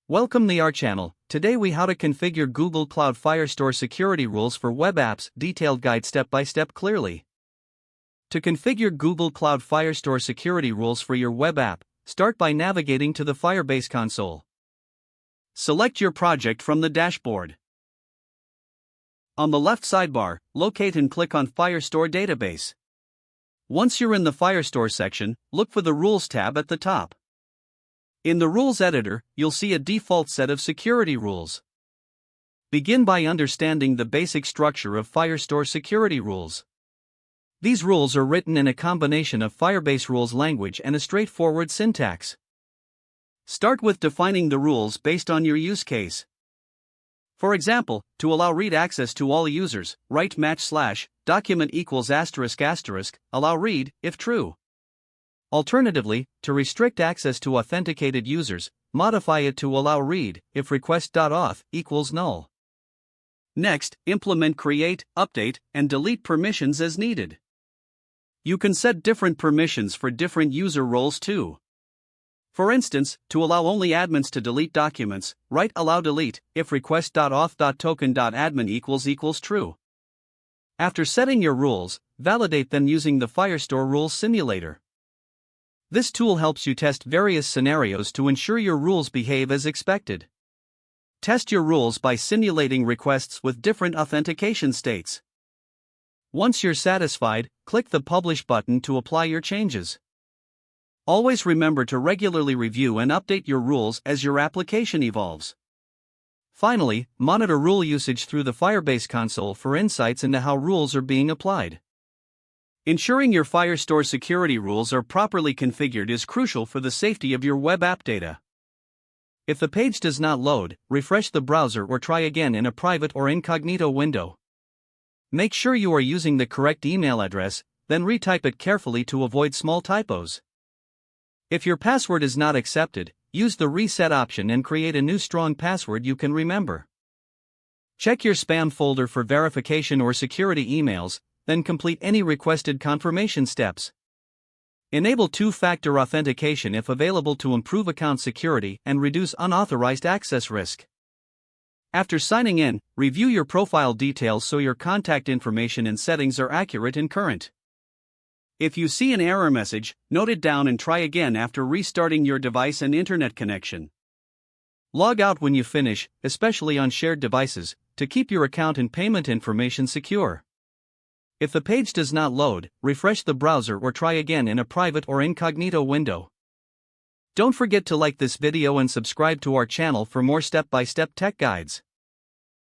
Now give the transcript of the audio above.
Welcome to our channel. Today we how to configure Google Cloud Firestore security rules for web apps, detailed guide step by step clearly. To configure Google Cloud Firestore security rules for your web app, start by navigating to the Firebase console. Select your project from the dashboard. On the left sidebar, locate and click on Firestore Database. Once you're in the Firestore section, look for the Rules tab at the top. In the Rules editor, you'll see a default set of security rules. Begin by understanding the basic structure of Firestore security rules. These rules are written in a combination of Firebase rules language and a straightforward syntax. Start with defining the rules based on your use case. For example, to allow read access to all users, write /document equals ***, allow read, if true. Alternatively, to restrict access to authenticated users, modify it to allow read, if request.auth equals null. Next, implement create, update, and delete permissions as needed. You can set different permissions for different user roles too. For instance, to allow only admins to delete documents, write allow delete, if request.auth.token.admin equals true. After setting your rules, validate them using the Firestore Rules Simulator. This tool helps you test various scenarios to ensure your rules behave as expected. Test your rules by simulating requests with different authentication states. Once you're satisfied, click the Publish button to apply your changes. Always remember to regularly review and update your rules as your application evolves. Finally, monitor rule usage through the Firebase console for insights into how rules are being applied. Ensuring your Firestore security rules are properly configured is crucial for the safety of your web app data. If the page does not load, refresh the browser or try again in a private or incognito window. Make sure you are using the correct email address, then retype it carefully to avoid small typos. If your password is not accepted, use the reset option and create a new strong password you can remember. Check your spam folder for verification or security emails, then complete any requested confirmation steps. Enable two-factor authentication if available to improve account security and reduce unauthorized access risk. After signing in, review your profile details so your contact information and settings are accurate and current. If you see an error message, note it down and try again after restarting your device and internet connection. Log out when you finish, especially on shared devices, to keep your account and payment information secure. If the page does not load, refresh the browser or try again in a private or incognito window. Don't forget to like this video and subscribe to our channel for more step-by-step tech guides.